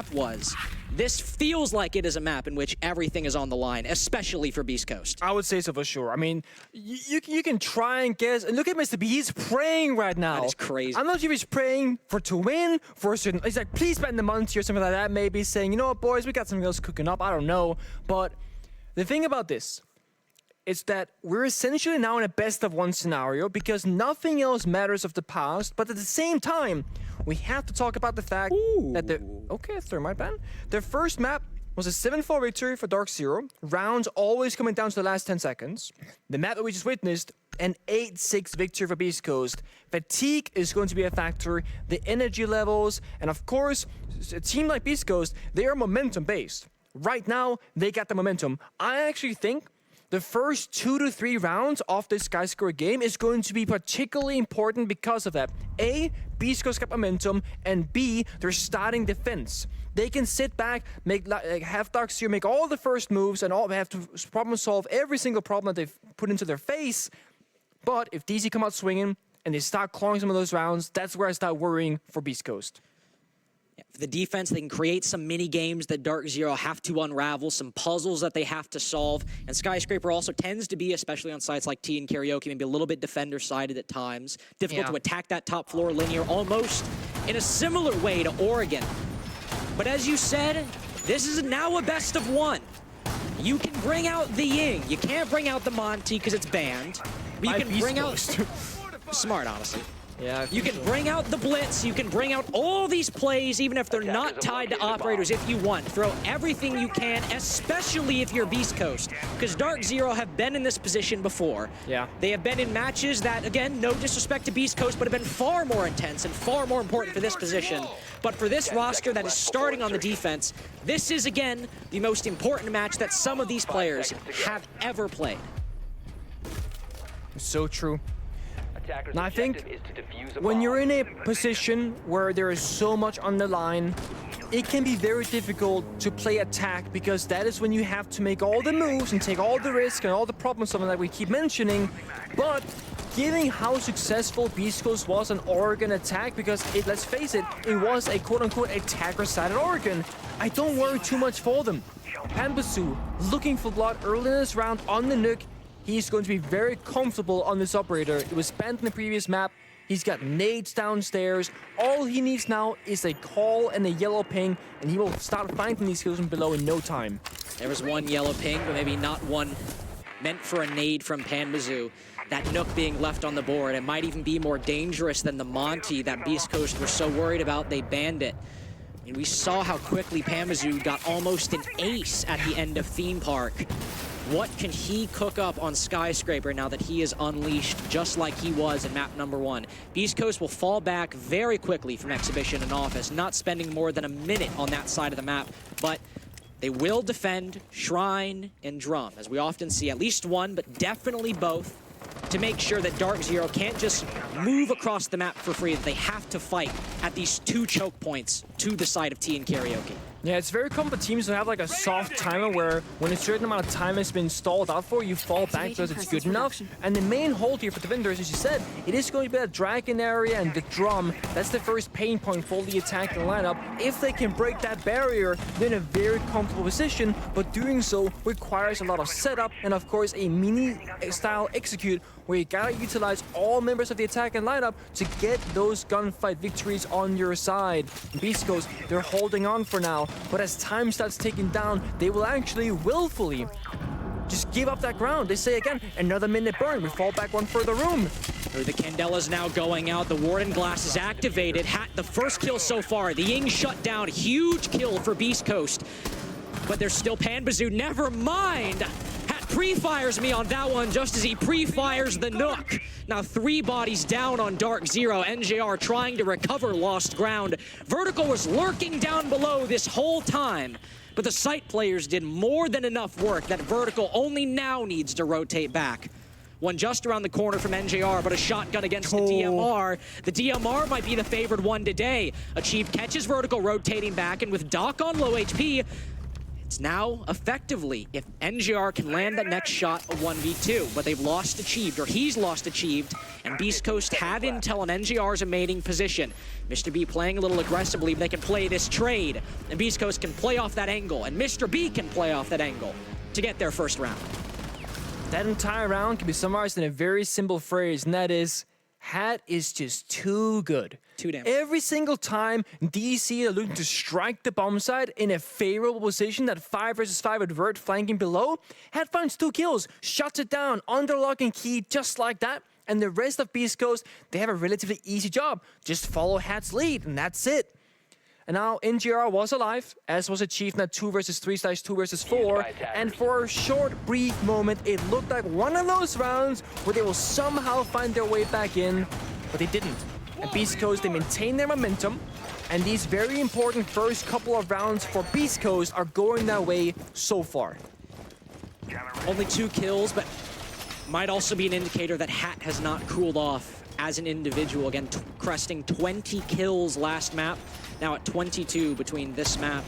map was, this feels like it is a map in which everything is on the line, especially for Beast Coast. I would say so for sure. I mean, you can try and guess. And look at Mr. B, he's praying right now. That is crazy. I'm not sure if he's praying to win, for a certain... He's like, please spend the money or something like that. Maybe saying, you know what, boys, we got something else cooking up. I don't know. But the thing about this is that we're essentially now in a best-of-1 scenario because nothing else matters of the past. But at the same time, we have to talk about the fact that the... Okay, thermite ban. Their first map was a 7-4 victory for DarkZero. Rounds always coming down to the last 10 seconds. The map that we just witnessed, an 8-6 victory for Beast Coast. Fatigue is going to be a factor, the energy levels, and of course, a team like Beast Coast, they are momentum-based. Right now, they got the momentum. I actually think the first 2 to 3 rounds of this Skyscraper game is going to be particularly important because of that. A, Beast Coast got momentum, and B, they're starting defense. They can sit back, have DarkZero make all the first moves, and all have to problem solve every single problem that they've put into their face. But if DC come out swinging and they start clawing some of those rounds, that's where I start worrying for Beast Coast. For the defense, they can create some mini games that DarkZero have to unravel, some puzzles that they have to solve. And Skyscraper also tends to be, especially on sites like T and Karaoke, maybe a little bit defender-sided at times. Difficult to attack that top floor linear, almost in a similar way to Oregon. But as you said, this is now a best-of-1. You can bring out the Ying. You can't bring out the Monty because it's banned. But you can bring out... Smart, honestly. Yeah, you can bring out the blitz, you can bring out all these plays, even if they're not tied to operators if you want. Throw everything you can, especially if you're Beast Coast. Because DarkZero have been in this position before. Yeah. They have been in matches that, again, no disrespect to Beast Coast, but have been far more intense and far more important for this position. But for this roster that is starting on the defense, this is, again, the most important match that some of these players have ever played. So true. And I think when you're in a position where there is so much on the line, it can be very difficult to play attack because that is when you have to make all the moves and take all the risk and all the problems, something that we keep mentioning. But given how successful Beast Coast was on Oregon attack, because let's face it, it was a quote-unquote attacker-sided Oregon, I don't worry too much for them. Panbasu looking for blood early in this round on the Nuke. He's going to be very comfortable on this operator. It was banned in the previous map. He's got nades downstairs. All he needs now is a call and a yellow ping, and he will start finding these kills from below in no time. There was one yellow ping, but maybe not one meant for a nade from Panbasu. That Nook being left on the board, it might even be more dangerous than the Monty that Beast Coast were so worried about they banned it. And we saw how quickly Panbasu got almost an ace at the end of Theme Park. What can he cook up on Skyscraper now that he is unleashed just like he was in map #1? Beast Coast will fall back very quickly from Exhibition and Office, not spending more than a minute on that side of the map, but they will defend Shrine and Drum, as we often see at least one, but definitely both, to make sure that DarkZero can't just move across the map for free, that they have to fight at these 2 choke points to the side of T and Karaoke. Yeah, it's very common for teams to have like a soft timer where when a certain amount of time has been stalled out for, you fall back because it's good enough. And the main hold here for defenders, as you said, it is going to be that dragon area and the drum. That's the first pain point for the attacking lineup. If they can break that barrier, they're in a very comfortable position, but doing so requires a lot of setup and of course a mini-style execute where you gotta utilize all members of the attacking lineup to get those gunfight victories on your side. Beast Coast, they're holding on for now, but as time starts ticking down, they will actually willfully just give up that ground. They say again, another minute burn, we fall back one further room. The Candela's now going out, the Warden Glass is activated. The first kill so far, the Ying shut down, huge kill for Beast Coast. But there's still Panbasu, never mind! Pre-fires me on that one just as he pre-fires the Nook. Now 3 bodies down on DarkZero. NJR trying to recover lost ground. Vertical was lurking down below this whole time, but the site players did more than enough work that Vertical only now needs to rotate back. One just around the corner from NJR, but a shotgun against the DMR. The DMR might be the favored one today. Achieve catches Vertical rotating back, and with Doc on low HP, It's now, effectively, if NGR can land that next shot, a 1v2, but they've lost Achieved, or he's lost Achieved, and Beast Coast have intel on NGR's mating position. Mr. B playing a little aggressively, but they can play this trade, and Beast Coast can play off that angle, and Mr. B can play off that angle to get their first round. That entire round can be summarized in a very simple phrase, and that is, Hat is just too good. Too damn. Every single time DC are looking to strike the bomb side in a favorable position, that 5 versus 5 with Vert flanking below, Hat finds 2 kills, shuts it down, under lock and key, just like that. And the rest of Beast Coast, they have a relatively easy job. Just follow Hat's lead, and that's it. And now NGR was alive, as was achieved in that 2 versus 3/2 versus 4. And for a short, brief moment, it looked like one of those rounds where they will somehow find their way back in, but they didn't. And Beast Coast, they maintain their momentum, and these very important first couple of rounds for Beast Coast are going their way so far. Only 2 kills, but might also be an indicator that Hat has not cooled off as an individual. Again, cresting 20 kills last map. Now at 22 between this map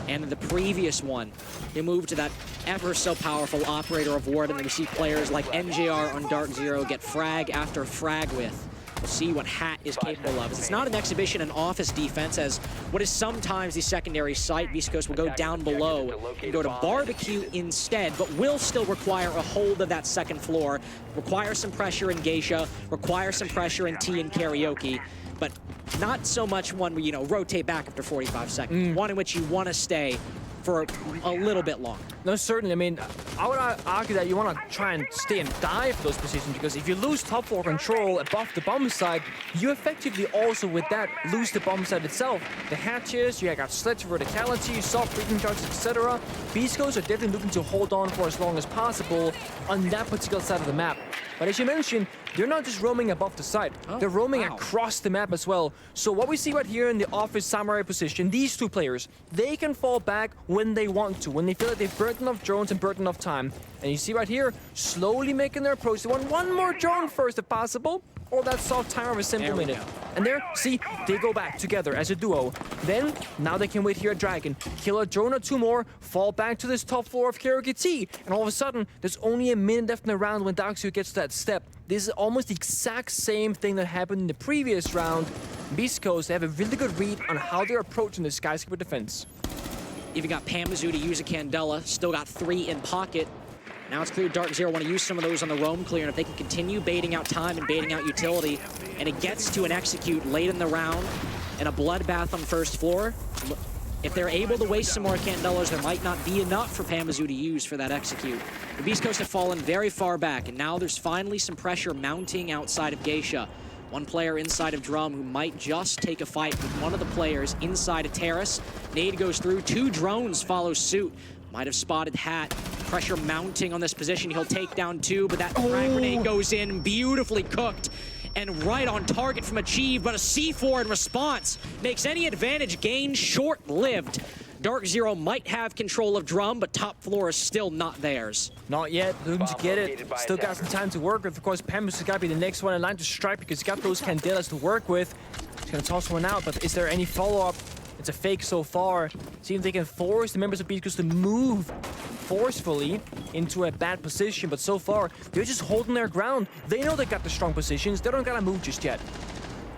and the previous one. He moved to that ever so powerful Operator of Warden, and we see players like NGR on DarkZero get frag after frag with. We'll see what Hat is capable of. It's not an exhibition in office defense, as what is sometimes the secondary site, Beast Coast will go down below and go to barbecue instead, but will still require a hold of that second floor, require some pressure in Geisha, require some pressure in T and Karaoke, but not so much one where, you know, rotate back after 45 seconds. One in which you want to stay for a little bit longer. No, certainly. I mean, I would argue that you want to try and stay and die for those positions, because if you lose top floor control above the bomb side, you effectively also, with that, lose the bomb side itself. The hatches, you got sledge verticality, soft breathing guards, etc. Beast Coast are definitely looking to hold on for as long as possible on that particular side of the map. But as you mentioned, they're not just roaming above the site, they're roaming across the map as well. So what we see right here in the office samurai position, these 2 players, they can fall back when they want to, when they feel like they've burnt enough drones and burnt enough time. And you see right here, slowly making their approach. They want one more drone first if possible, or that soft timer of a simple minute. And there, see, they go back together as a duo. Then, now they can wait here at Dragon, kill a drone or 2 more, fall back to this top floor of Karaoke T, and all of a sudden, there's only a minute left in the round when DarkZero gets to that step. This is almost the exact same thing that happened in the previous round. Beast Coast, they have a really good read on how they're approaching the Skyscraper defense. Even got Pamazoo to use a Candela, still got 3 in pocket. Now it's clear DarkZero want to use some of those on the roam clear, and if they can continue baiting out time and baiting out utility, and it gets to an execute late in the round, and a bloodbath on first floor, if they're able to waste some more Candelas, there might not be enough for Pamazoo to use for that execute. The Beast Coast have fallen very far back, and now there's finally some pressure mounting outside of Geisha. One player inside of Drum who might just take a fight with one of the players inside of Terrace. Nade goes through, 2 drones follow suit. Might have spotted Hat. Pressure mounting on this position. He'll take down 2, but that frag grenade goes in, beautifully cooked. And right on target from Achieve, but a C4 in response makes any advantage gain short-lived. DarkZero might have control of Drum, but top floor is still not theirs. Not yet, looking to get it. Still got some time to work with. Of course, Pamazoo's got to be the next one in line to strike, because he's got those Candelas to work with. He's going to toss one out, but is there any follow-up? It's a fake so far. See if they can force the members of Beast Coast to move forcefully into a bad position, but so far, they're just holding their ground. They know they got the strong positions. They don't gotta move just yet.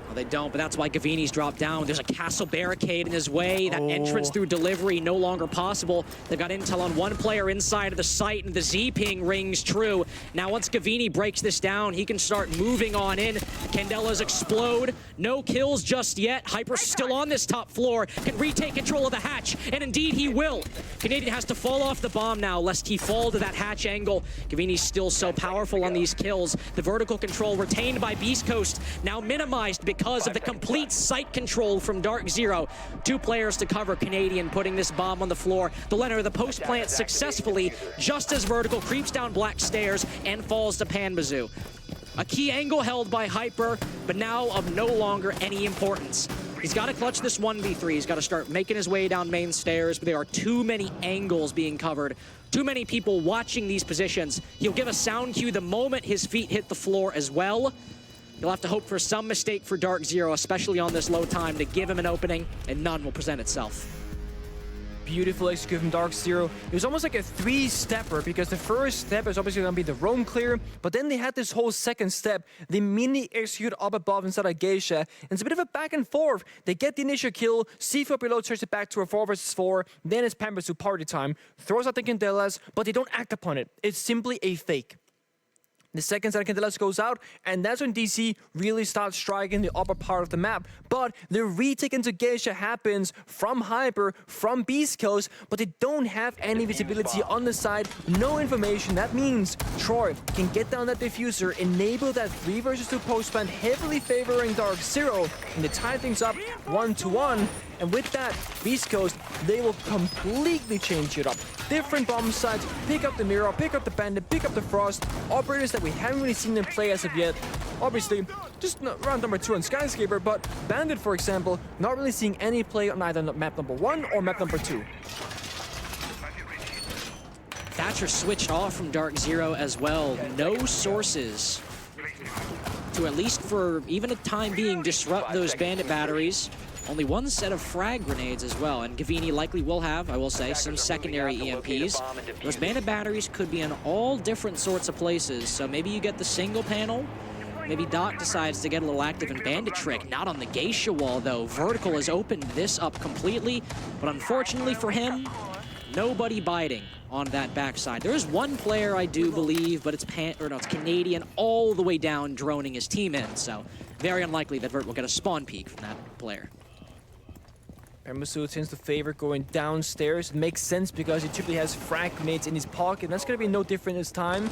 Well, they don't, but that's why Gavini's dropped down. There's a castle barricade in his way. That entrance through delivery no longer possible. They've got intel on one player inside of the site, and the Z-ping rings true. Now, once Gavini breaks this down, he can start moving on in. Candelas explode. No kills just yet. Hyper's still on this top floor. Can retake control of the hatch, and indeed he will. Canadian has to fall off the bomb now, lest he fall to that hatch angle. Gavini's still so powerful on these kills. The vertical control retained by Beast Coast, now minimized because of the complete site control from DarkZero. 2 players to cover Canadian, putting this bomb on the floor. They'll enter the post plant successfully, just as Vertical creeps down black stairs and falls to Pamazoo. A key angle held by Hyper, but now of no longer any importance. He's got to clutch this 1v3. He's got to start making his way down main stairs, but there are too many angles being covered. Too many people watching these positions. He'll give a sound cue the moment his feet hit the floor as well. You'll have to hope for some mistake for DarkZero, especially on this low time, to give him an opening, and none will present itself. beautiful execute from DarkZero. It was almost like a three-stepper because the first step is obviously going to be the roam clear, but then they had this whole second step, the mini execute up above inside of Geisha, and it's a bit of a back and forth. They get the initial kill, C4 below turns it back to a 4 versus 4, then it's Pampersu party time, throws out the Candelas, but they don't act upon it. It's simply a fake. The second set of Candelas goes out, and that's when DC really starts striking the upper part of the map. But the retake into Geisha happens from Hyper, from Beast Coast, but they don't have any visibility on the side, no information. That means Troy can get down that diffuser, enable that 3 versus 2 post-plant, heavily favoring DarkZero, and they tie things up 1-1. And with that, Beast Coast, they will completely change it up. Different bomb sites, pick up the Mirror, pick up the Bandit, pick up the Frost, operators that we haven't really seen them play as of yet. Obviously, just round number 2 on Skyscraper, but Bandit, for example, not really seeing any play on either map number 1 or map number 2. Thatcher switched off from DarkZero as well. No sources to, at least for even a time being, disrupt those Bandit batteries. Only 1 set of frag grenades as well, and Gavini likely will have, I will say, some secondary EMPs. Those Bandit batteries could be in all different sorts of places, so maybe you get the single panel. Maybe Doc decides to get a little active in Bandit Trick. Not on the Geisha wall, though. Vertical has opened this up completely, but unfortunately for him, nobody biting on that backside. There is 1 player, I do believe, but it's it's Canadian all the way down, droning his team in, so very unlikely that Vert will get a spawn peek from that player. Pampersu tends to favor going downstairs. It makes sense because he typically has frag grenades in his pocket. That's going to be no different this time.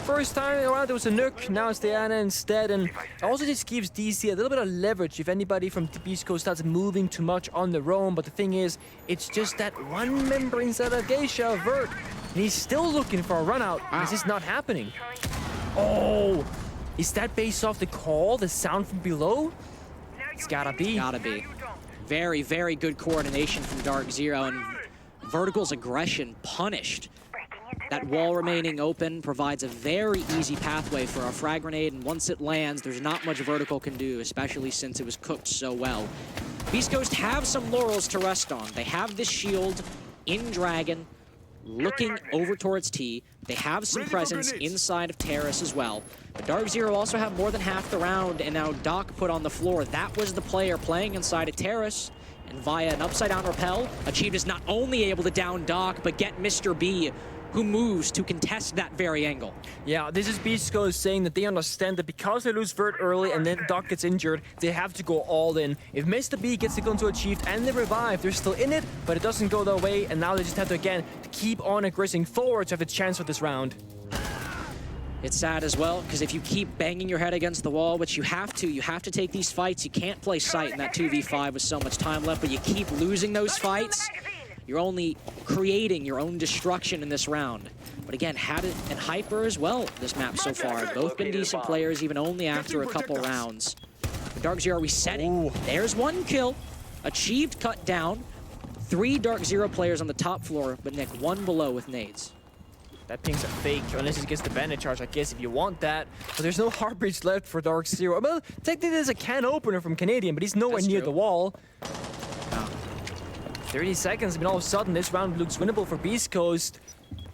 First time around, there was a Nuke. Now it's Diana instead. And also just gives DC a little bit of leverage if anybody from the Beast Coast starts moving too much on the roam. But the thing is, it's just that 1 member inside of Geisha, Vert. And he's still looking for a run out. This is not happening. Oh, is that based off the call, the sound from below? It's gotta be. Gotta be. Very, very good coordination from DarkZero, and Vertical's aggression punished. That wall remaining open provides a very easy pathway for a frag grenade, and once it lands, there's not much Vertical can do, especially since it was cooked so well. Beast Coast have some laurels to rest on. They have this shield in Dragon, looking over towards T. They have some presence inside of Terrace as well. But DarkZero also have more than half the round, and now Doc put on the floor. That was the player playing inside of Terrace, and via an upside-down repel, Achieved is not only able to down Doc, but get Mr. B, who moves to contest that very angle. Yeah, this is Beast Coast saying that they understand that because they lose Vert early and then Doc gets injured, they have to go all in. If Mr. B gets the gun to Achieved and they revive, they're still in it, but it doesn't go their way, and now they just have to, again, keep on aggressing forward to have a chance for this round. It's sad as well, because if you keep banging your head against the wall, which you have to take these fights. You can't play sight in that 2v5 with so much time left, but you keep losing those fights, you're only creating your own destruction in this round. But again, had it and Hyper as well this map so far. Both been decent players, even only after a couple rounds. DarkZero resetting. Ooh. There's 1 kill. Achieved cut down. 3 DarkZero players on the top floor, but Nick 1 below with nades. That ping's a fake, unless he gets the bandit charge, I guess, if you want that. But there's no hard breach left for DarkZero. Well, technically there's a can opener from Canadian, but he's nowhere near the wall. 30 seconds, and all of a sudden this round looks winnable for Beast Coast.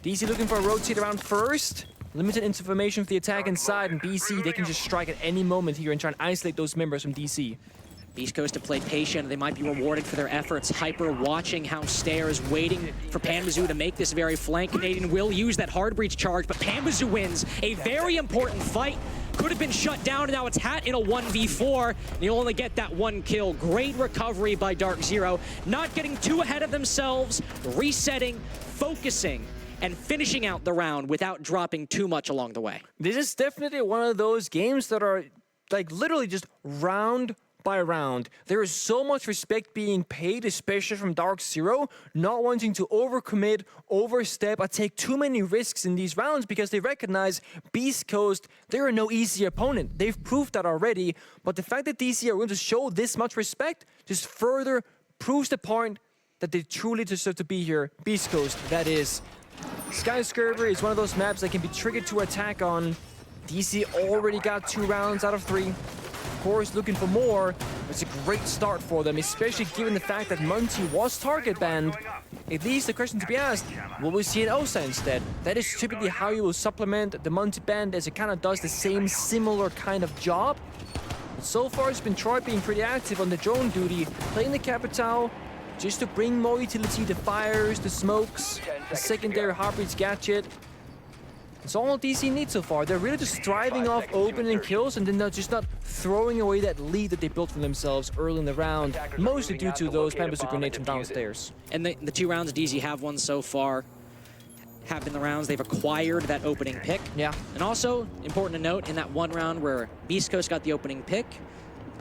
DC looking for a rotate around first. Limited information for the attack inside, and BC, they can just strike at any moment here and try and isolate those members from DC. Beast Coast have played patient. They might be rewarded for their efforts. Hyper watching how Stairs waiting for Pampersu to make this very flank. Canadian will use that hard breach charge, but Pampersu wins a very important fight. Could have been shut down, and now it's Hat in a 1v4. And you'll only get that 1 kill. Great recovery by DarkZero. Not getting too ahead of themselves, resetting, focusing, and finishing out the round without dropping too much along the way. This is definitely one of those games that are like literally just round by round. There is so much respect being paid, especially from DarkZero, not wanting to overcommit, overstep, or take too many risks in these rounds because they recognize Beast Coast, they're no easy opponent. They've proved that already, but the fact that DC are going to show this much respect just further proves the point that they truly deserve to be here. Beast Coast, that is. Skyscraper is one of those maps that can be triggered to attack on. DC already got 2 rounds out of 3. Of course, looking for more. It's a great start for them, especially given the fact that Monty was target banned. It leaves the question to be asked, will we see an OSA instead? That is typically how you will supplement the multi-band, as it kind of does the same similar kind of job. But so far it's been Troy being pretty active on the drone duty, playing the Capitao, just to bring more utility, the fires, the smokes, the secondary heartbeats gadget. It's all DC needs so far. They're really just thriving off opening kills, and then they're just not throwing away that lead that they built for themselves early in the round, mostly due to those Pambasu grenades from downstairs. And the 2 rounds DZ have won so far have been the rounds they've acquired that opening pick. Yeah. And also, important to note, in that 1 round where Beast Coast got the opening pick,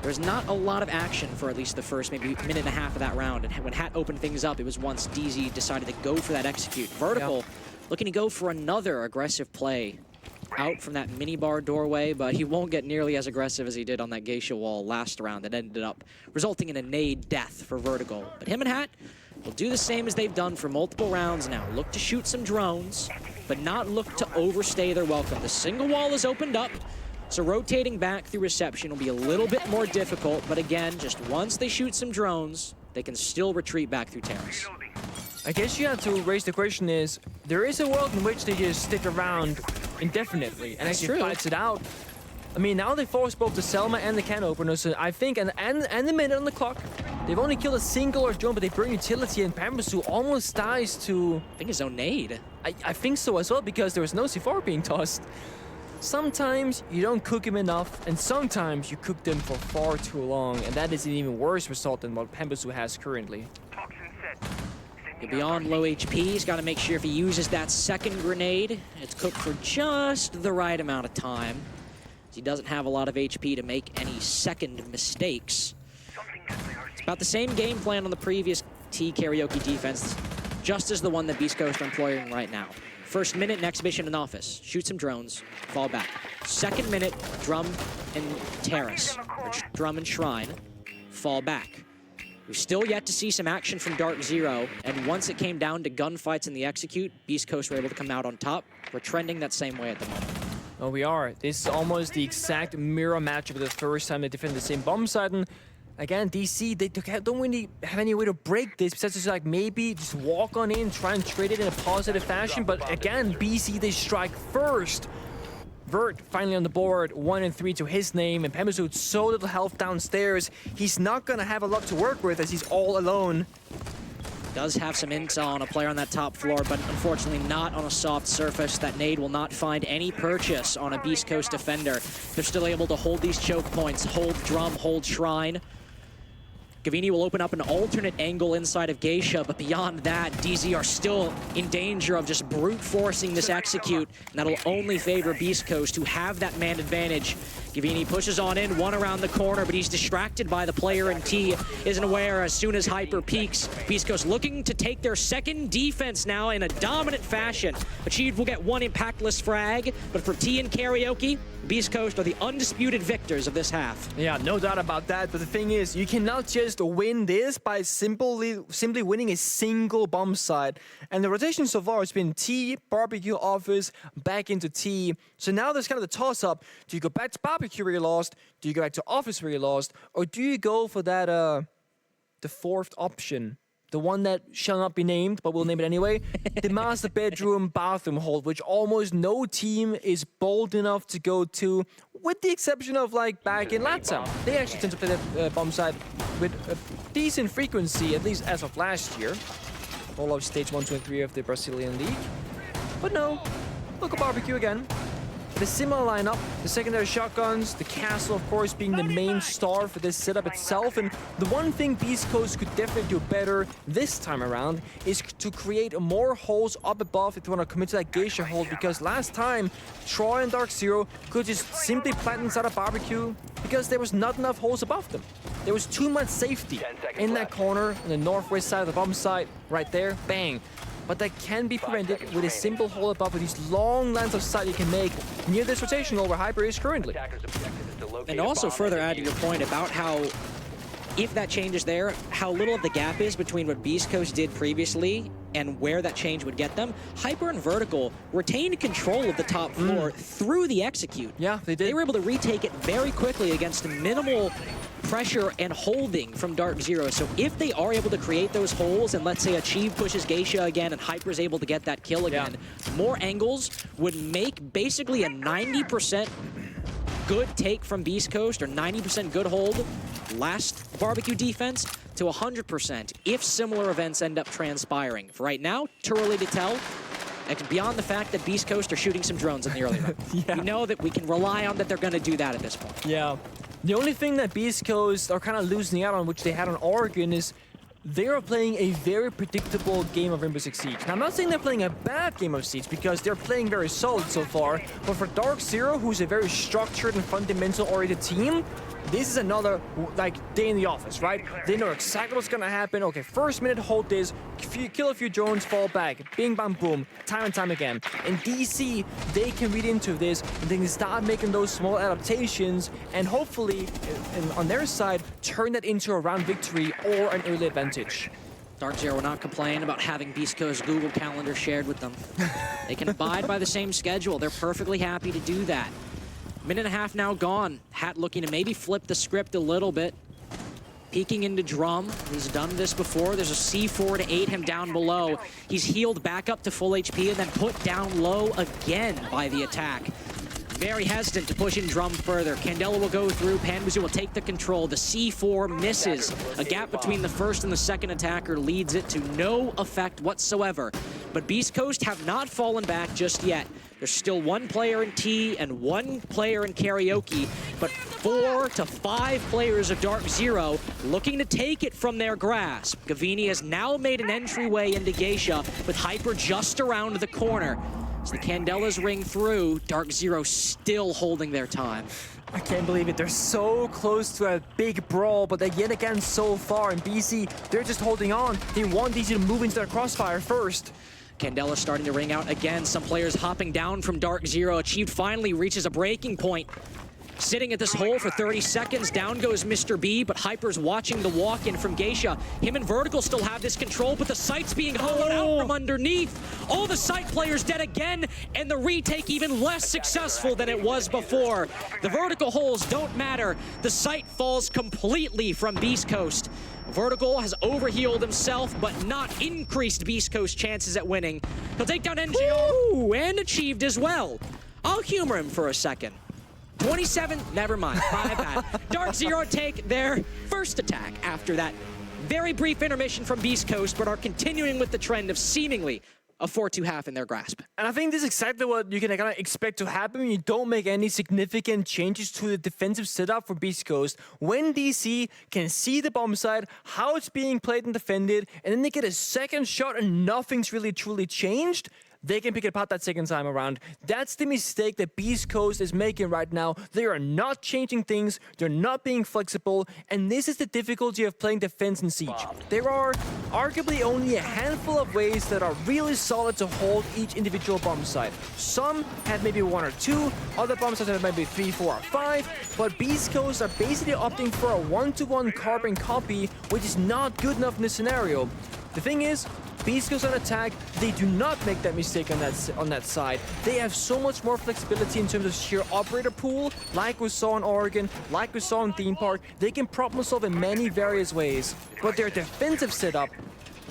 there's not a lot of action for at least the first maybe minute and a half of that round. And when Hat opened things up, it was once DZ decided to go for that execute. Vertical, looking to go for another aggressive play out from that minibar doorway, but he won't get nearly as aggressive as he did on that geisha wall last round that ended up resulting in a nade death for Vertical. But him and Hat will do the same as they've done for multiple rounds now. Look to shoot some drones, but not look to overstay their welcome. The single wall is opened up, so rotating back through reception will be a little bit more difficult, but again, just once they shoot some drones, they can still retreat back through terrace. I guess you have to raise the question is, there is a world in which they just stick around indefinitely and actually fights it out. I mean, now they forced both the Selma and the can opener, so I think, and the minute on the clock, they've only killed a single or drone, but they burn utility, and Pambasu almost dies to... I think his own nade. I think so as well, because there was no C4 being tossed. Sometimes you don't cook him enough, and sometimes you cook them for far too long, and that is an even worse result than what Pambasu has currently. He'll be on low HP. He's got to make sure if he uses that second grenade, it's cooked for just the right amount of time. He doesn't have a lot of HP to make any second mistakes. It's about the same game plan on the previous T karaoke defense, just as the one that Beast Coast are employing right now. First minute in exhibition in office, shoot some drones, fall back. Second minute, drum and terrace, or drum and shrine, fall back. We've still yet to see some action from DarkZero, and once it came down to gunfights in the execute, Beast Coast were able to come out on top. We're trending that same way at the moment. Oh, we are. This is almost the exact mirror match of the first time they defend the same bomb site. And again, DC, they don't really have any way to break this, besides just like maybe just walk on in, try and trade it in a positive fashion. But again, BC, they strike first. Vert finally on the board, 1 and 3 to his name, and Pambasu with so little health downstairs, he's not gonna have a lot to work with as he's all alone. Does have some intel on a player on that top floor, but unfortunately not on a soft surface. That nade will not find any purchase on a Beast Coast defender. They're still able to hold these choke points, hold drum, hold shrine. Gavini will open up an alternate angle inside of Geisha, but beyond that, DZ are still in danger of just brute forcing this execute, and that'll only favor Beast Coast, who have that man advantage. Gavini pushes on in, 1 around the corner, but he's distracted by the player in T, isn't aware as soon as Hyper peaks. Beast Coast looking to take their second defense now in a dominant fashion. Achieved will get 1 impactless frag, but for T and Karaoke, Beast Coast are the undisputed victors of this half. Yeah, no doubt about that, but the thing is, you cannot just win this by simply winning a single bomb site. And the rotation so far has been T, Barbecue, Office, back into T. So now there's kind of the toss-up. Do you go back to Barbecue where you lost? Do you go back to Office where you lost? Or do you go for that, the fourth option? The one that shall not be named, but we'll name it anyway. The master bedroom bathroom hold, which almost no team is bold enough to go to, with the exception of like back in LATAM. They actually tend to play that bomb site with a decent frequency, at least as of last year. All of stage 1, 2, and 3 of the Brazilian League. But no, look at Barbecue again. The similar lineup, the secondary shotguns, the castle, of course, being the main star for this setup itself. And the one thing Beast Coast could definitely do better this time around is to create more holes up above if they want to commit to that Geisha hold, because last time, Troy and DarkZero could just simply plant inside a Barbecue because there was not enough holes above them. There was too much safety in that corner on the northwest side of the bomb site, right there, bang. But that can be prevented with a simple hole above with these long lines of sight you can make near this rotation where Hyper is currently. And also further add to your point about how, if that change is there, how little of the gap is between what Beast Coast did previously and where that change would get them. Hyper and Vertical retained control of the top floor through the execute. Yeah, they did. They were able to retake it very quickly against minimal pressure and holding from DarkZero. So if they are able to create those holes, and let's say Achieve pushes Geisha again and Hyper's able to get that kill again, more angles would make basically a 90% good take from Beast Coast, or 90% good hold last barbecue defense, to 100% if similar events end up transpiring. For right now, too early to tell. Beyond the fact that Beast Coast are shooting some drones in the early round. We know that we can rely on that they're going to do that at this point. Yeah. The only thing that Beast Coast are kind of losing out on, which they had on Oregon, is they are playing a very predictable game of Rainbow Six Siege. Now, I'm not saying they're playing a bad game of Siege, because they're playing very solid so far, but for DarkZero, who's a very structured and fundamental-oriented team, this is another, like, day in the office, right? They know exactly what's gonna happen. Okay, first minute, hold this, kill a few drones, fall back, bing, bang, boom, time and time again. In DC, they can read into this, and they can start making those small adaptations, and hopefully, on their side, turn that into a round victory or an early advantage. DarkZero will not complain about having Beast Coast Google Calendar shared with them. They can abide by the same schedule. They're perfectly happy to do that. Minute and a half now gone. Hat looking to maybe flip the script a little bit. Peeking into Drum. He's done this before. There's a C4 to 8 him down below. He's healed back up to full HP and then put down low again by the attack. Very hesitant to push in Drum further. Candela will go through. PanBaZoo will take the control. The C4 misses. A gap between the first and the second attacker leads it to no effect whatsoever. But Beast Coast have not fallen back just yet. There's still one player in T and one player in Karaoke, but 4 to 5 players of DarkZero looking to take it from their grasp. Gavini has now made an entryway into Geisha, with Hyper just around the corner. As the Candelas ring through, DarkZero still holding their time. I can't believe it. They're so close to a big brawl, but they're yet again so far. In BC, they're just holding on. They want DC to move into their crossfire first. Candela starting to ring out again. Some players hopping down from DarkZero. Achieved finally reaches a breaking point. Sitting at this hole for 30 seconds. Down goes Mr. B, but Hyper's watching the walk-in from Geisha. Him and Vertical still have this control, but the site's being hollowed out from underneath. All the site players dead again, and the retake even less successful than it was before. The vertical holes don't matter. The site falls completely from Beast Coast. Vertical has overhealed himself, but not increased Beast Coast chances at winning. He'll take down NGO and Achieved as well. I'll humor him for a second. 27, never mind, my bad. DarkZero take their first attack after that very brief intermission from Beast Coast, but are continuing with the trend of seemingly a 4-2 half in their grasp. And I think this is exactly what you can kind of expect to happen when you don't make any significant changes to the defensive setup for Beast Coast. When DC can see the bomb site, how it's being played and defended, and then they get a second shot and nothing's really truly changed, they can pick it apart that second time around. That's the mistake that Beast Coast is making right now. They are not changing things, they're not being flexible, and this is the difficulty of playing defense in Siege. There are arguably only a handful of ways that are really solid to hold each individual bomb site. Some have maybe 1 or 2, other bomb sites have maybe 3, 4, or 5, but Beast Coast are basically opting for a 1-to-1 carbon copy, which is not good enough in this scenario. The thing is, Beast Coast on attack, they do not make that mistake on that side. They have so much more flexibility in terms of sheer operator pool, like we saw in Oregon, like we saw in Theme Park. They can problem solve in many various ways. But their defensive setup,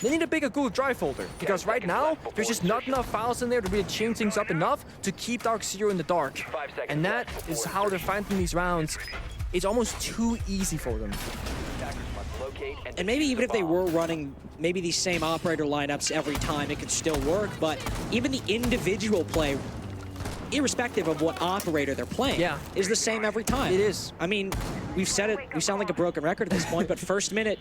they need a bigger Google Drive folder, because right now, there's just not enough files in there to really change things up enough to keep DarkZero in the dark. And that is how they're finding these rounds. It's almost too easy for them. And maybe even if they were running maybe these same operator lineups every time, it could still work, but even the individual play, irrespective of what operator they're playing, is the same every time. It is. I mean, we've said it, we sound like a broken record at this point, but first minute,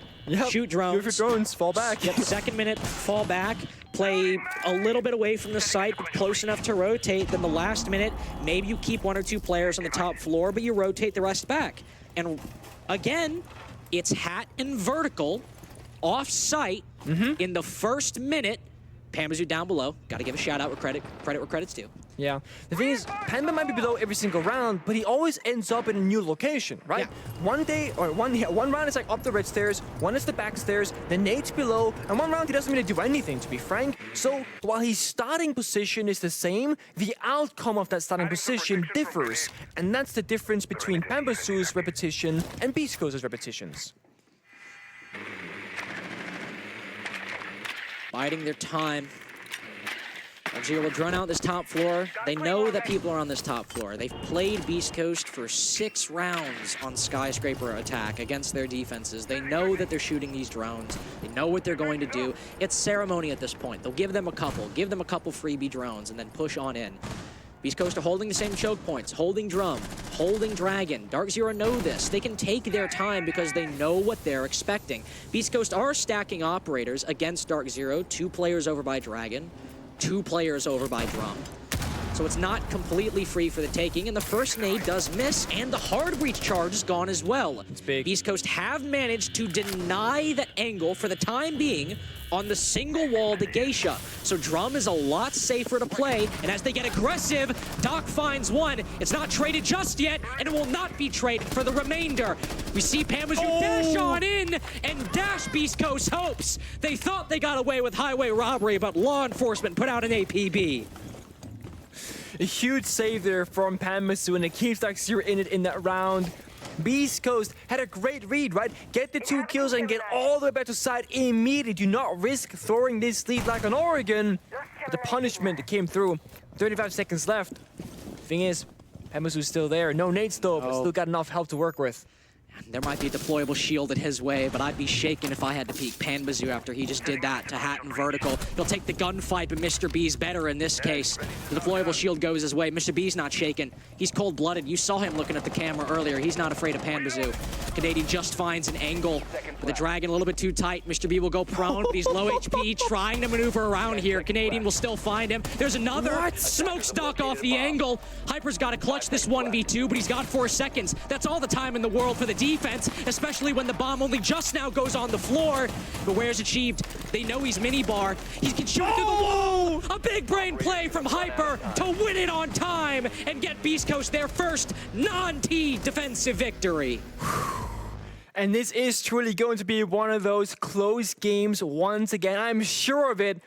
shoot drones. Shoot drones, fall back. Second minute, fall back, play a little bit away from the site, but close enough to rotate. Then the last minute, maybe you keep 1 or 2 players on the top floor, but you rotate the rest back. And again, it's Hat and Vertical off-site in the first minute. PanBaZoo down below. Got to give a shout out where credit's due. Yeah. The thing is, Panda might be below every single round, but he always ends up in a new location, right? Yeah. One round is like up the red stairs, one is the back stairs, then Nate's below, and one round he doesn't really do anything, to be frank. So while his starting position is the same, the outcome of that starting position differs. And that's the difference between Pambazu's repetition and Beast Coast's repetitions. Biding their time. DarkZero will drone out this top floor. They know that people are on this top floor. They've played Beast Coast for 6 rounds on Skyscraper attack against their defenses. They know that they're shooting these drones. They know what they're going to do. It's ceremony at this point. They'll give them a couple freebie drones, and then push on in. Beast Coast are holding the same choke points, holding drum, holding dragon. DarkZero know this. They can take their time because they know what they're expecting. Beast Coast are stacking operators against DarkZero, 2 players over by dragon, 2 players over by drum. So it's not completely free for the taking, and the first nade does miss, and the hard breach charge is gone as well. It's big. Beast Coast have managed to deny that angle for the time being on the single wall, the Geisha. So drum is a lot safer to play, and as they get aggressive, Doc finds one. It's not traded just yet, and it will not be traded for the remainder. We see Pambazu dash on in and dash Beast Coast hopes. They thought they got away with highway robbery, but law enforcement put out an APB. A huge save there from Pambazu, and it keeps DarkZero in it in that round. Beast Coast had a great read, right? Get the 2 kills and get all the way back to side immediately. Do not risk throwing this lead like an Oregon. But the punishment that came through. 35 seconds left. Thing is, Pambazu's still there. No nades though, but still got enough help to work with. There might be a deployable shield at his way, but I'd be shaken if I had to peek Pambazu after he just did that to Hat and Vertical. He'll take the gunfight, but Mr. B's better in this case. The deployable shield goes his way. Mr. B's not shaken. He's cold-blooded. You saw him looking at the camera earlier. He's not afraid of Pambazu. Canadian just finds an angle, but the Dragon a little bit too tight. Mr. B will go prone, but he's low HP, trying to maneuver around here. Canadian will still find him. There's another smokestack off the angle. Hyper's got to clutch this 1v2, but he's got 4 seconds. That's all the time in the world for the defense, especially when the bomb only just now goes on the floor. But where's achieved? They know he's mini-bar. He can shoot through the wall. A big brain play from Hyper to win it on time and get Beast Coast their first non-T defensive victory. And this is truly going to be one of those close games once again. I'm sure of it.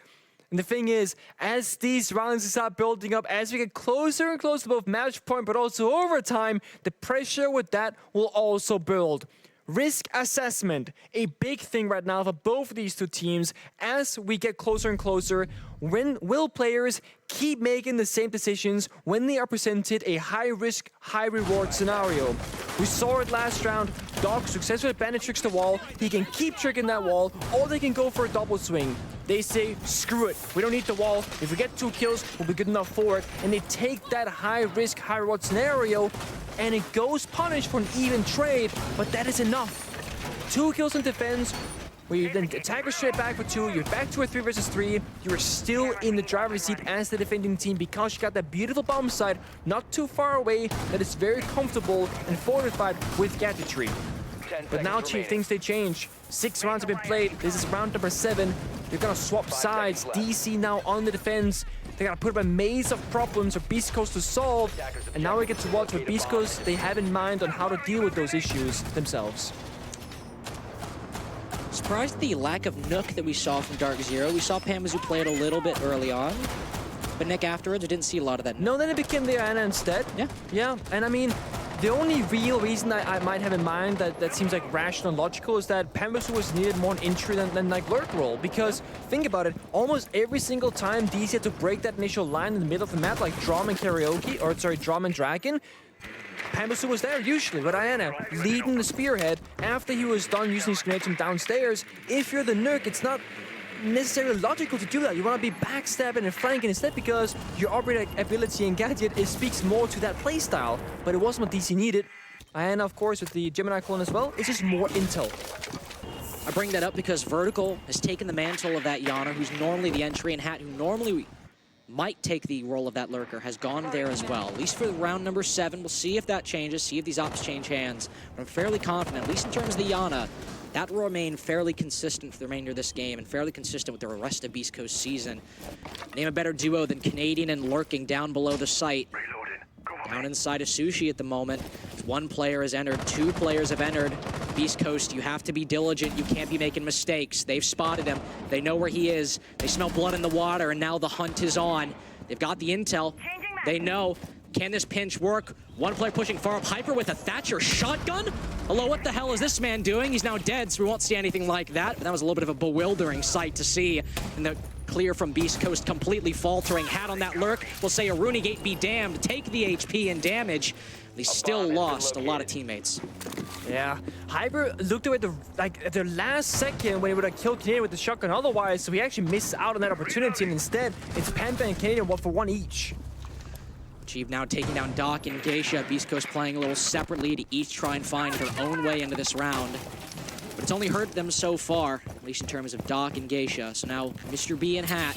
And the thing is, as these rounds start building up, as we get closer and closer to both match point, but also overtime, the pressure with that will also build. Risk assessment, a big thing right now for both of these 2 teams. As we get closer and closer, when will players keep making the same decisions when they are presented a high-risk, high-reward scenario? We saw it last round. Doc successfully bandit tricks the wall. He can keep tricking that wall, or they can go for a double swing. They say, screw it, we don't need the wall. If we get 2 kills, we'll be good enough for it. And they take that high-risk, high-reward scenario, and it goes punished for an even trade, but that is enough. 2 kills in defense, where you then attack straight back for 2, you're back to a 3 versus 3, you're still in the driver's seat as the defending team because you got that beautiful bomb site not too far away that is very comfortable and fortified with gadgetry. But now things they change. 6 rounds have been played, this is round number 7. They're gonna swap sides. DC now on the defense. They gotta put up a maze of problems for Beast Coast to solve. And now we get to watch what Beast Coast they have in mind on how to deal with those issues themselves. Surprised at the lack of Nook that we saw from DarkZero. We saw Pambazu play it a little bit early on, but Nick afterwards, I didn't see a lot of that. No, then it became the Ana instead. Yeah, and I mean, the only real reason I might have in mind that seems like rational and logical is that Pambazu was needed more in entry than like lurk role. Because, think about it, almost every single time DC had to break that initial line in the middle of the map, like Drum and Karaoke, or sorry, Drum and Dragon, Pambazu was there usually with Iana, leading the spearhead after he was done using his grenades from downstairs. If you're the Nook, it's not necessarily logical to do that. You want to be backstabbing and flanking instead because your operator ability and gadget, it speaks more to that playstyle. But it wasn't what DC needed. And of course with the Gemini clone as well, it's just more intel. I bring that up because Vertical has taken the mantle of that Yana, who's normally the entry, and Hat, who normally might take the role of that lurker, has gone there as well. At least for round number 7, we'll see if that changes, see if these ops change hands. But I'm fairly confident, at least in terms of the Yana, That will remain fairly consistent for the remainder of this game and fairly consistent with the rest of Beast Coast season. Name a better duo than Canadian and Lurking down below the site. Down inside of Sushi at the moment. One player has entered, 2 players have entered. Beast Coast, you have to be diligent. You can't be making mistakes. They've spotted him. They know where he is. They smell blood in the water, and now the hunt is on. They've got the intel. They know. Can this pinch work? One player pushing far up. Hyper with a Thatcher shotgun? Hello, what the hell is this man doing? He's now dead, so we won't see anything like that. But that was a little bit of a bewildering sight to see. And the clear from Beast Coast completely faltering. Hat on that lurk. We'll say a Runegate be damned. Take the HP and damage. They still lost a lot of teammates. Yeah, Hyper looked away at the last second when he would have killed Canadian with the shotgun otherwise, so he actually missed out on that opportunity, and instead, it's Panda and Canadian 1-for-1 each. Achieve now taking down Doc and Geisha. Beast Coast playing a little separately to each try and find their own way into this round. But it's only hurt them so far, at least in terms of Doc and Geisha. So now Mr. B and Hat,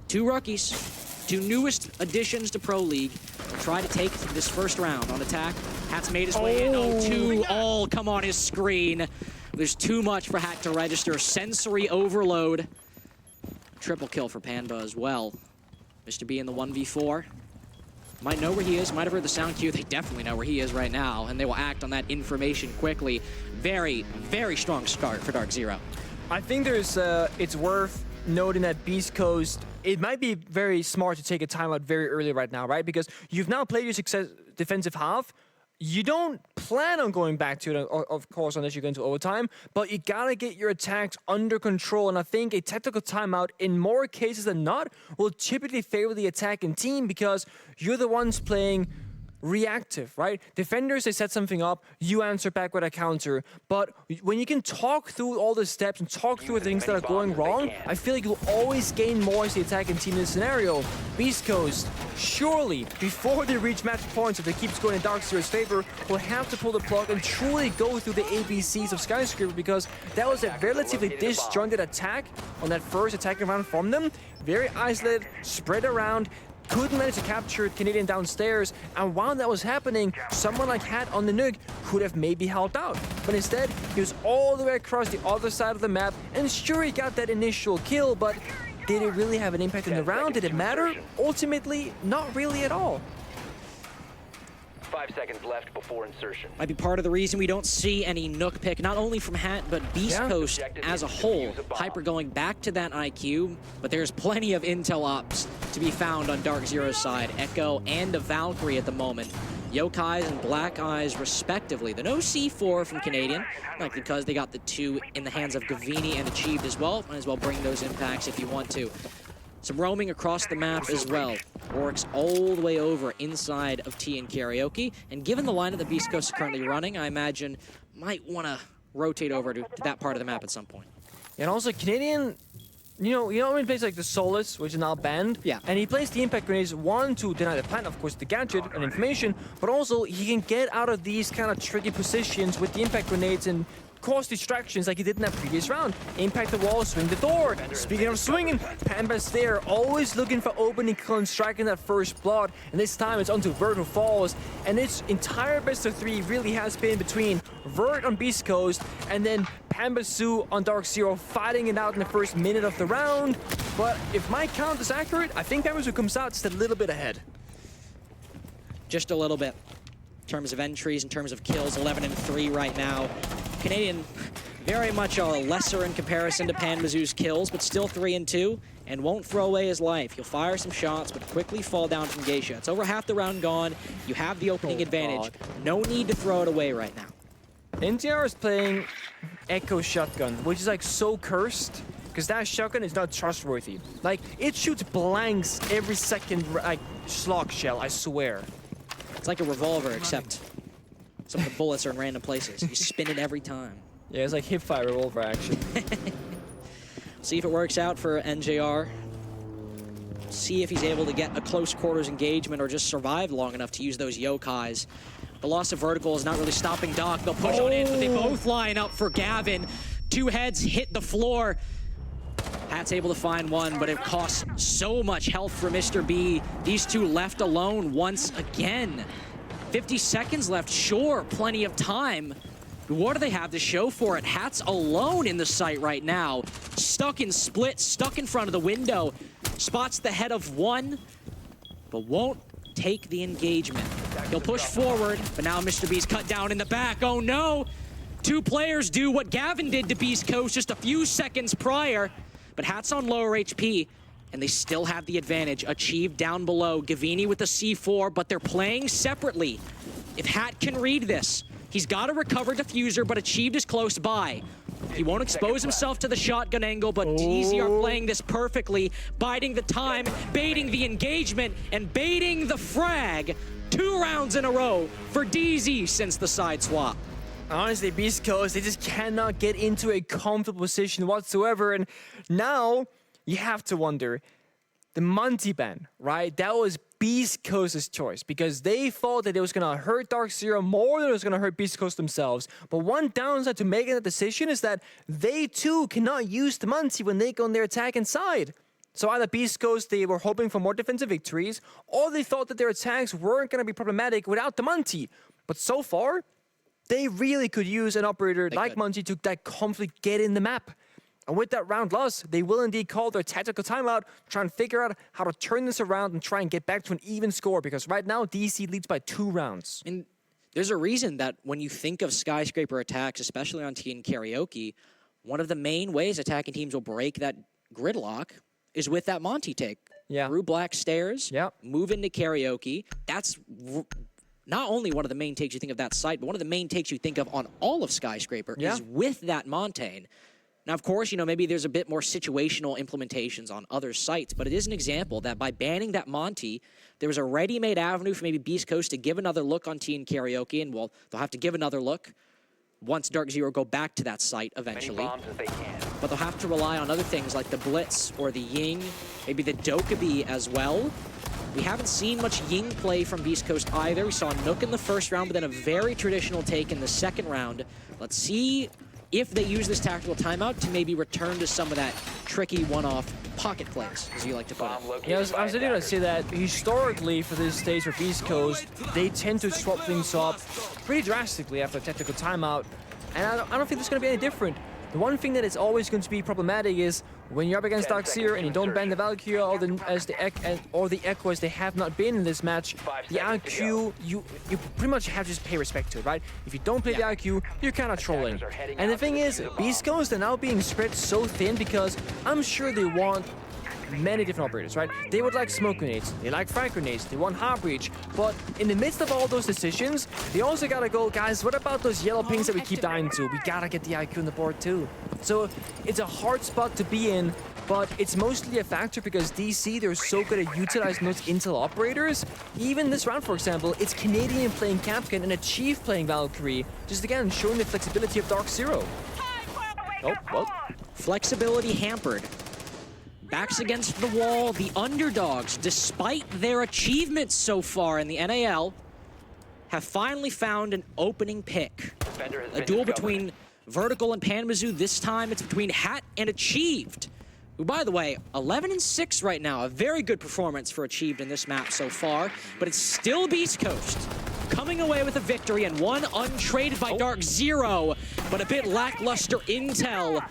2 rookies, 2 newest additions to Pro League. Will try to take this first round on attack. Hat's made his way in. Oh, 2 all come on his screen. There's too much for Hat to register. Sensory overload. Triple kill for Panda as well. Mr. B in the 1v4. Might know where he is, might have heard the sound cue. They definitely know where he is right now, and they will act on that information quickly. Very, very strong start for DarkZero. I think there's, it's worth noting that Beast Coast, it might be very smart to take a timeout very early right now, right? Because you've now played your defensive half. You don't plan on going back to it, of course, unless you go into overtime, but you gotta get your attacks under control, and I think a tactical timeout, in more cases than not, will typically favor the attacking team because you're the ones playing reactive, right? Defenders, they set something up, you answer back with a counter, but when you can talk through all the steps and talk through the things that are going wrong, I feel like you'll always gain more as the attacking team in this scenario. Beast Coast, surely, before they reach match points, if they keep scoring in DarkZero's favor, will have to pull the plug and truly go through the ABCs of Skyscraper, because that was a relatively disjointed attack on that first attacking round from them. Very isolated, spread around, couldn't manage to capture Canadian downstairs, and while that was happening, someone like Hat on the nuke could have maybe helped out. But instead, he was all the way across the other side of the map, and sure, he got that initial kill, but did it really have an impact in the round? Did it matter? Ultimately, not really at all. 5 seconds left before insertion. Might be part of the reason we don't see any Nook pick, not only from Hat, but Beast Coast as a whole. Hyper going back to that IQ, but there's plenty of intel ops to be found on DarkZero's side. Echo and a Valkyrie at the moment. Yokais and Black Eyes, respectively. The no C4 from Canadian, likely because they got the 2 in the hands of Gavini and Achieved as well. Might as well bring those impacts if you want to. Some roaming across the map as well. Oryx all the way over inside of T and Karaoke. And given the lineup that Beast Coast is currently running, I imagine might want to rotate over to that part of the map at some point. And also Canadian, you know when he plays like the Solace, which is now banned? Yeah. And he plays the impact grenades, one, to deny the plant, of course, the gadget and information, but also he can get out of these kind of tricky positions with the impact grenades and cause distractions like he did in that previous round. Impact the wall, swing the door. Speaking of swinging, Pamba's there, always looking for opening kill and striking that first blood. And this time it's onto Vert who falls. And its entire best of 3 really has been between Vert on Beast Coast and then Pambasu on DarkZero fighting it out in the first minute of the round. But if my count is accurate, I think Pambasu comes out just a little bit ahead. Just a little bit. In terms of entries, in terms of kills, 11 and 3 right now. Canadian very much are lesser in comparison to Panmazu's kills, but still 3 and 2, and won't throw away his life. He'll fire some shots, but quickly fall down from Geisha. It's over half the round gone. You have the opening advantage. No need to throw it away right now. NTR is playing Echo Shotgun, which is like so cursed, because that shotgun is not trustworthy. Like, it shoots blanks every second, like, slug shell, I swear. It's like a revolver, except some of the bullets are in random places. You spin it every time. Yeah, it's like hip-fire revolver action. See if it works out for NJR. See if he's able to get a close quarters engagement or just survive long enough to use those yokais. The loss of vertical is not really stopping Doc. They'll push on in, but they both line up for Gavin. 2 heads hit the floor. Hat's able to find one, but it costs so much health for Mr. B. These 2 left alone once again. 50 seconds left, sure, plenty of time. What do they have to show for it? Hat's alone in the site right now. Stuck in split, stuck in front of the window. Spots the head of one, but won't take the engagement. He'll push forward, but now Mr. B's cut down in the back. Oh no! Two players do what Gavin did to Beast Coast just a few seconds prior, but Hat's on lower HP, and they still have the advantage. Achieved down below. Gavini with the C4, but they're playing separately. If Hat can read this, he's got a recover diffuser, but Achieved is close by. He won't expose himself to the shotgun angle, but DZ are playing this perfectly, biding the time, baiting the engagement, and baiting the frag. 2 rounds in a row for DZ since the side swap. Honestly, Beast Coast, they just cannot get into a comfortable position whatsoever. And now you have to wonder, the Monty ban, right? That was Beast Coast's choice because they thought that it was going to hurt DarkZero more than it was going to hurt Beast Coast themselves. But one downside to making that decision is that they too cannot use the Monty when they go on their attacking side. So either Beast Coast, they were hoping for more defensive victories, or they thought that their attacks weren't going to be problematic without the Monty. But so far, they really could use an operator like Monty to that comfortably get in the map. And with that round loss, they will indeed call their tactical timeout, try and figure out how to turn this around and try and get back to an even score, because right now, DC leads by 2 rounds. And there's a reason that when you think of Skyscraper attacks, especially on Teen Karaoke, one of the main ways attacking teams will break that gridlock is with that Monty take. Yeah. Through Black Stairs, move into Karaoke. That's not only one of the main takes you think of that site, but one of the main takes you think of on all of Skyscraper is with that Montaigne. Now, of course, you know, maybe there's a bit more situational implementations on other sites, but it is an example that by banning that Monty, there was a ready-made avenue for maybe Beast Coast to give another look on Teen Karaoke, and well, they'll have to give another look once DarkZero go back to that site eventually. Many bombs as they can. But they'll have to rely on other things like the Blitz or the Ying, maybe the Dokkaebi as well. We haven't seen much Ying play from Beast Coast either. We saw Nook in the first round, but then a very traditional take in the second round. Let's see if they use this tactical timeout to maybe return to some of that tricky one-off pocket plays, as you like to put it. Yeah, I was going to say that historically for this stage for Beast Coast, they tend to swap things up pretty drastically after a tactical timeout, and I don't think it's going to be any different. The one thing that is always going to be problematic is when you're up against DarkZero and you don't ban the Valkyrie or the Echo as they have not been in this match, the IQ, you pretty much have to just pay respect to it, right? If you don't play the IQ, you're kind of trolling. And the thing is, Beast Coast are now being spread so thin because I'm sure they want many different operators, right? They would like smoke grenades, they like frag grenades, they want hard breach, but in the midst of all those decisions, they also gotta go, guys, what about those yellow pings that we keep dying to? We gotta get the IQ on the board too. So it's a hard spot to be in, but it's mostly a factor because DC, they're so good at utilizing those intel operators. Even this round, for example, it's Canadian playing Capcan and Achieve playing Valkyrie, just again showing the flexibility of DarkZero. Oh, well. Flexibility hampered. Backs against the wall, the underdogs, despite their achievements so far in the NAL, have finally found an opening pick. A duel between Vertical and Panmazoo. This time it's between Hat and Achieved, who, by the way, 11-6 right now. A very good performance for Achieved in this map so far, but it's still Beast Coast coming away with a victory and one untraded by DarkZero, but a bit lackluster intel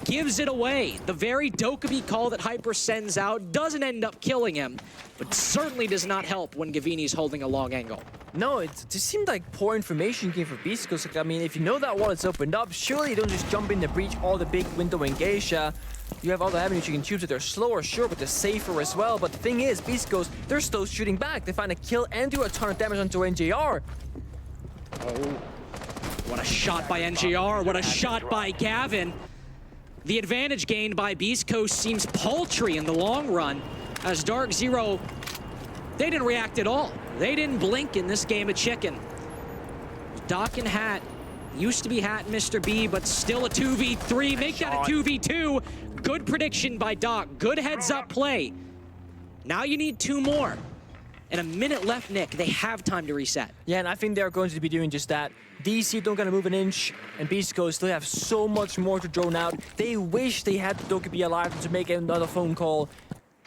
gives it away. The very Dokkaebi call that Hyper sends out doesn't end up killing him, but certainly does not help when Gavini's holding a long angle. No, it just seemed like poor information came from Beast Coast. Like, I mean, if you know that wall is opened up, surely you don't just jump in the breach or the big window in Geisha. You have other avenues you can choose that they're slower, sure, but they're safer as well. But the thing is, Beast Coast, they're still shooting back. They find a kill and do a ton of damage onto NJR. Oh, what a shot by NJR, what a shot by Gavin. The advantage gained by Beast Coast seems paltry in the long run, as DarkZero, they didn't react at all. They didn't blink in this game of chicken. Doc and Hat, used to be Hat and Mr. B, but still a 2v3. Make that a 2v2. Good prediction by Doc. Good heads-up play. Now you need 2 more. And a minute left, Nick. They have time to reset. Yeah, and I think they're going to be doing just that. DC don't gonna move an inch, and Beast Coast still have so much more to drone out. They wish they had Dokkaebi alive to make another phone call,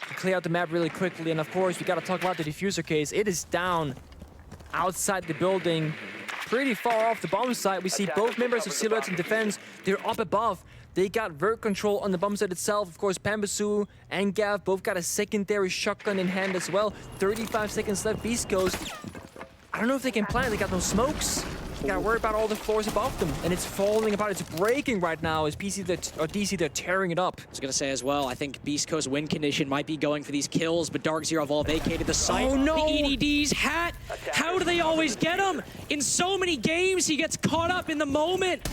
to clear out the map really quickly. And of course, we gotta talk about the diffuser case. It is down outside the building. pretty far off the bomb site. We see both members of Silhouettes in defense. They're up above. They got vert control on the bomb site itself. Of course, Pambasu and Gav both got a secondary shotgun in hand as well. 35 seconds left. Beast Coast, I don't know if they can plant. They got no smokes. You gotta worry about all the floors above them, and it's falling apart. It's breaking right now as DC, they're tearing it up. I was gonna say as well, I think Beast Coast win condition might be going for these kills, but DarkZero have all vacated the site. Oh no! The EDD's hat, how do they always get him? In so many games, he gets caught up in the moment.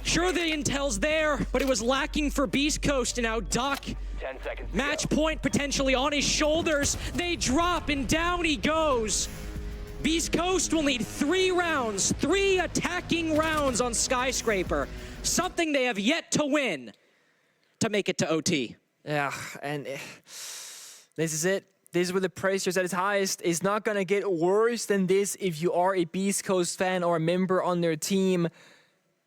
Sure, the intel's there, but it was lacking for Beast Coast, and now Duck. 10 seconds. Match point potentially on his shoulders. They drop, and down he goes. Beast Coast will need 3 rounds, 3 attacking rounds on Skyscraper. Something they have yet to win to make it to OT. Yeah, and this is it. This is where the pressure is at its highest. It's not going to get worse than this if you are a Beast Coast fan or a member on their team.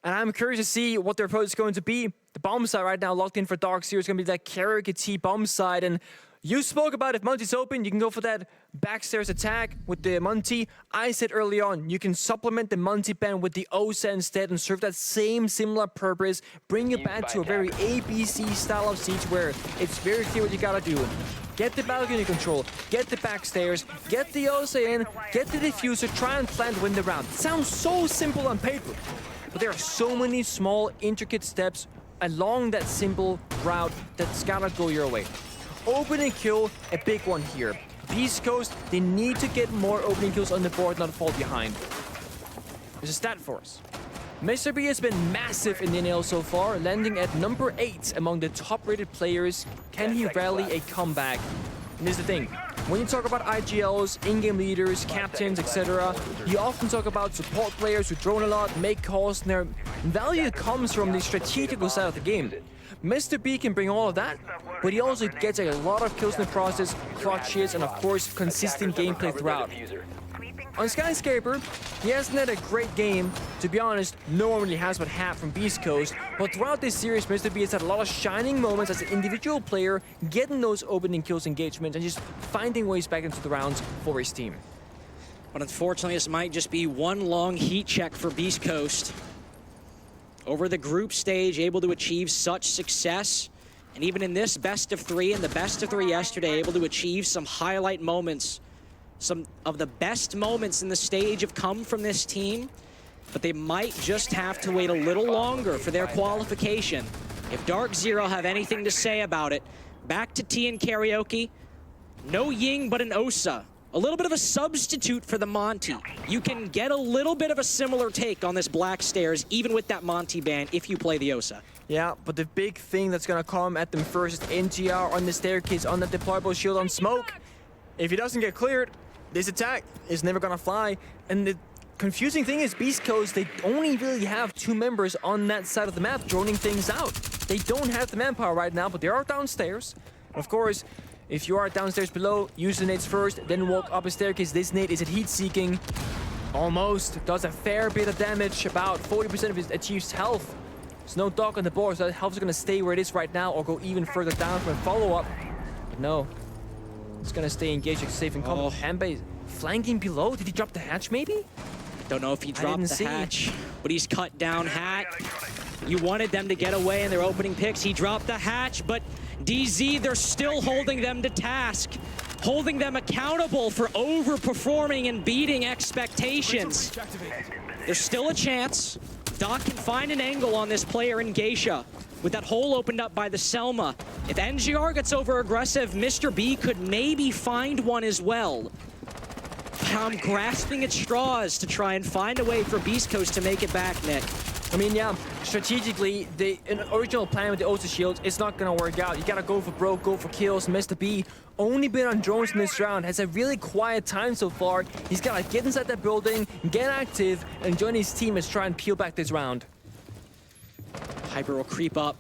And I'm curious to see what their approach is going to be. The bomb side right now locked in for DarkZero is going to be that Karaka bomb side. And you spoke about if Monty's open, you can go for that backstairs attack with the Monty. I said early on, you can supplement the Monty ban with the Osa instead and serve that same similar purpose. Bring you back to a very ABC style of siege where it's very clear what you gotta do. Get the balcony control, get the backstairs, get the Osa in, get the diffuser, try and plant, win the round. It sounds so simple on paper, but there are so many small, intricate steps along that simple route that's gotta go your way. Opening kill, a big one here. Beast Coast, they need to get more opening kills on the board, not fall behind. There's a stat for us. Mr. B has been massive in the NL so far, landing at number 8 among the top-rated players. Can he rally a comeback? And here's the thing. When you talk about IGLs, in-game leaders, captains, etc., you often talk about support players who drone a lot, make calls, and their value comes from the strategical side of the game. Mr. B can bring all of that, but he also gets a lot of kills in the process, clutch hits, and of course, consistent gameplay throughout. On Skyscraper, he hasn't had a great game. To be honest, no one really has but half from Beast Coast, but throughout this series, Mr. B has had a lot of shining moments as an individual player, getting those opening kills engagements, and just finding ways back into the rounds for his team. But unfortunately, this might just be one long heat check for Beast Coast. Over the group stage, able to achieve such success. And even in this best of 3 and the best of 3 yesterday, able to achieve some highlight moments. Some of the best moments in the stage have come from this team, but they might just have to wait a little longer for their qualification. If DarkZero have anything to say about it, back to T and Karaoke, no Ying but an Osa. A little bit of a substitute for the Monty. You can get a little bit of a similar take on this Black Stairs, even with that Monty ban, if you play the Osa. Yeah, but the big thing that's gonna come at them first is NGR on the staircase, on the deployable shield on Smoke. If he doesn't get cleared, this attack is never gonna fly. And the confusing thing is Beast Coast, they only really have 2 members on that side of the map droning things out. They don't have the manpower right now, but they are downstairs. Of course, if you are downstairs below, use the nades first, then walk up a staircase. This nade is at heat-seeking. Almost. Does a fair bit of damage, about 40% of his achieves health. There's no dog on the board, so that health is going to stay where it is right now or go even further down for a follow-up. But no. It's going to stay engaged, like safe and combo. Hanbei flanking below. Did he drop the hatch, maybe? Don't know if he dropped the hatch, but he's cut down hat. You wanted them to get away in their opening picks. He dropped the hatch, but DZ, they're still holding them to task, holding them accountable for overperforming and beating expectations. There's still a chance. Doc can find an angle on this player in Geisha with that hole opened up by the Selma. If NGR gets over aggressive, Mr. B could maybe find one as well. I'm grasping at straws to try and find a way for Beast Coast to make it back, Nick. I mean, yeah, strategically, the original plan with the Osa shields, it's not gonna work out. You gotta go for broke, go for kills. Mr. B, only been on drones in this round, has a really quiet time so far. He's gotta get inside that building, get active, and join his team as try and peel back this round. Hyper will creep up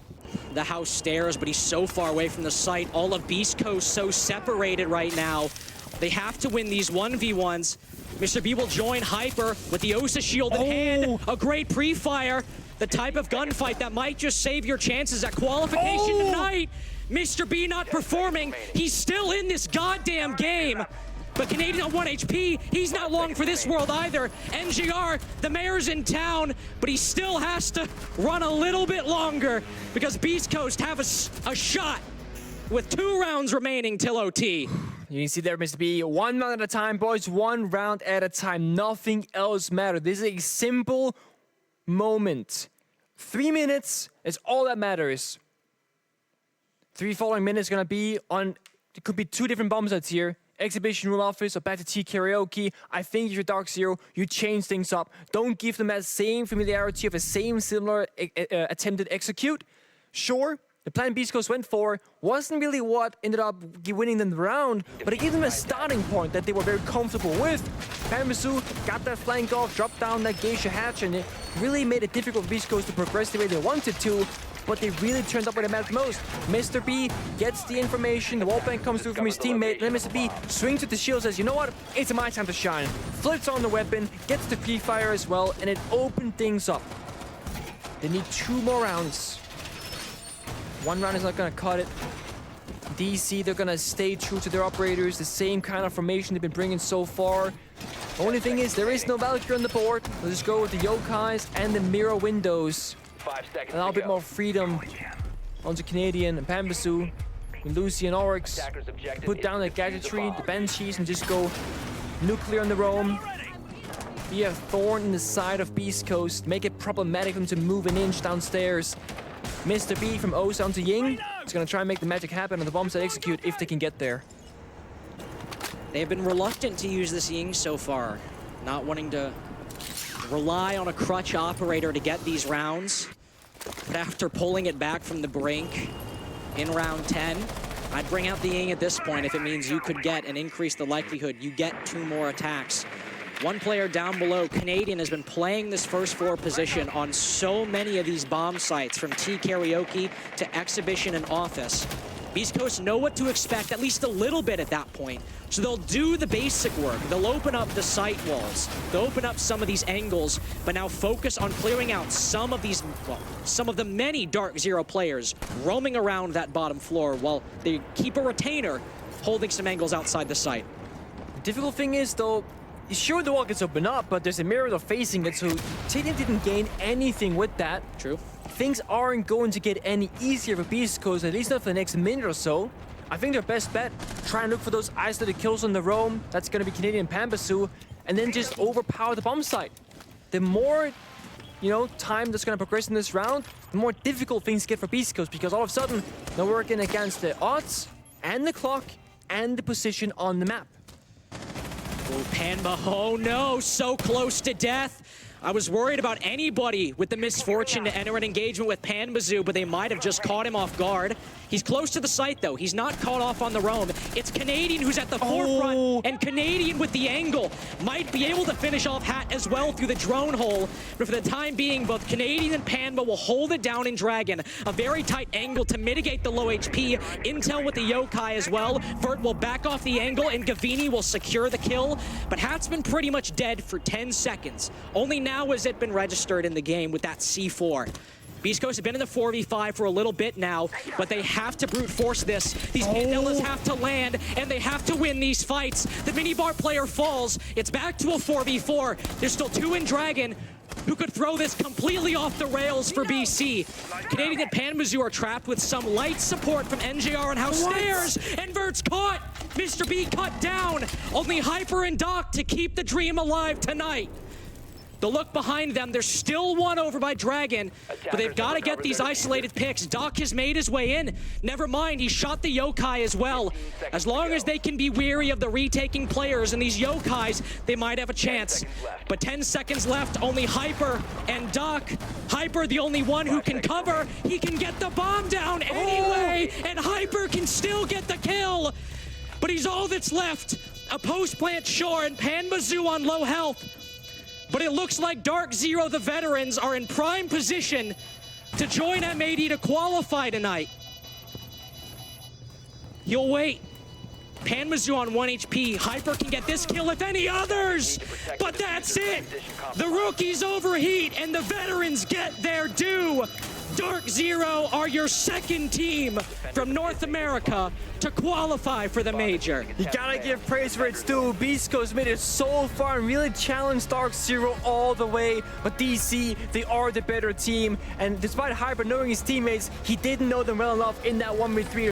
the house stairs, but he's so far away from the site. All of Beast Coast so separated right now. They have to win these 1v1s. Mr. B will join Hyper with the Osa shield in hand. A great pre-fire. The type of gunfight that might just save your chances at qualification tonight. Mr. B not performing. He's still in this goddamn game. But Canadian on 1 HP, he's not long for this world either. NGR, the mayor's in town, but he still has to run a little bit longer because Beast Coast have a shot with 2 rounds remaining till OT. You can see there, Mr. B, 1 round at a time, boys, 1 round at a time. Nothing else matters. This is a simple moment. 3 minutes is all that matters. 3 following minutes gonna be on, it could be 2 different bomb sites here. Exhibition room office or back to T karaoke. I think if you're DarkZero, you change things up. Don't give them that same familiarity of a similar attempted execute. Sure, the plan Beast Coast went for wasn't really what ended up winning them the round, but it gave them a starting point that they were very comfortable with. Panmazu got that flank off, dropped down that geisha hatch, and it really made it difficult for Beast Coast to progress the way they wanted to. But they really turned up where they mattered most. Mr. B gets the information, the wallbang comes through from his teammate, and then Mr. B swings at the shield, says, you know what, it's my time to shine. Flips on the weapon, gets the pre-fire as well, and it opened things up. They need 2 more rounds. 1 round is not gonna cut it. DC, they're gonna stay true to their operators, the same kind of formation they've been bringing so far. The only thing is, there is no Valkyrie on the board. They'll just go with the Yokais and the mirror windows. 5 seconds Allow a to bit go. more freedom onto Canadian and Panbasu, and Lucy and Oryx. Attacker's objective Put is down to the defuse gadgetry, the bomb. banshees, and just go nuclear on the roam. Be a thorn in the side of Beast Coast. Make it problematic for them to move an inch downstairs. Mr. B from O's onto Ying is going to try and make the magic happen on the bombs that execute if they can get there. They've been reluctant to use this Ying so far, not wanting to rely on a crutch operator to get these rounds. But after pulling it back from the brink in round 10, I'd bring out the Ying at this point if it means you could get and increase the likelihood you get 2 more attacks. 1 player down below, Canadian, has been playing this first floor position on so many of these bomb sites, from T karaoke to exhibition and office. Beast Coast know what to expect, at least a little bit at that point. So they'll do the basic work. They'll open up the site walls. They'll open up some of these angles, but now focus on clearing out some of these, well, some of the many DarkZero players roaming around that bottom floor while they keep a retainer holding some angles outside the site. The difficult thing is, though, sure the wall gets open up, but there's a mirror they're facing it, so Tadian didn't gain anything with that. True. Things aren't going to get any easier for Beast Coast, at least not for the next minute or so. I think their best bet, try and look for those isolated kills on the roam. That's going to be Canadian Panbasu, and then just overpower the bomb site. The more, you know, time that's going to progress in this round, the more difficult things get for Beast Coast, because all of a sudden, they're working against the odds, and the clock, and the position on the map. Oh, Panba, oh no, so close to death. I was worried about anybody with the misfortune to enter an engagement with Panbazu, but they might have just caught him off guard. He's close to the site, though. He's not caught off on the roam. It's Canadian who's at the forefront, and Canadian with the angle might be able to finish off Hat as well through the drone hole. But for the time being, both Canadian and Panba will hold it down in Dragon. A very tight angle to mitigate the low HP. Intel with the Yokai as well. Vert will back off the angle, and Gavini will secure the kill. But Hat's been pretty much dead for 10 seconds. Only now has it been registered in the game with that C4. Beast Coast have been in the 4v5 for a little bit now, but they have to brute force this. These Pandellas have to land, and they have to win these fights. The minibar player falls. It's back to a 4v4. There's still 2 in Dragon, who could throw this completely off the rails for BC. Canadian and Panbazu are trapped with some light support from NJR on house stairs, and Vert's caught. Mr. B cut down. Only Hyper and Doc to keep the dream alive tonight. The look behind them, there's still 1 over by Dragon, but they've got to get these isolated picks. Doc has made his way in. Never mind, he shot the Yokai as well. As long as they can be weary of the retaking players and these Yokais, they might have a chance. But 10 seconds left, only Hyper and Doc. Hyper, the only one who can cover. He can get the bomb down anyway, and Hyper can still get the kill. But he's all that's left. A post-plant, sure, and Panbazu on low health. But it looks like DarkZero, the veterans, are in prime position to join MAD to qualify tonight. He'll wait. Panbazu on 1 HP. Hyper can get this kill if any others. But that's it. The rookies overheat and the veterans get their due. DarkZero are your second team from North America to qualify for the major. You gotta give praise where it's due. Beast Coast made it so far and really challenged DarkZero all the way. But DC, they are the better team. And despite Hyper knowing his teammates, he didn't know them well enough in that 1v3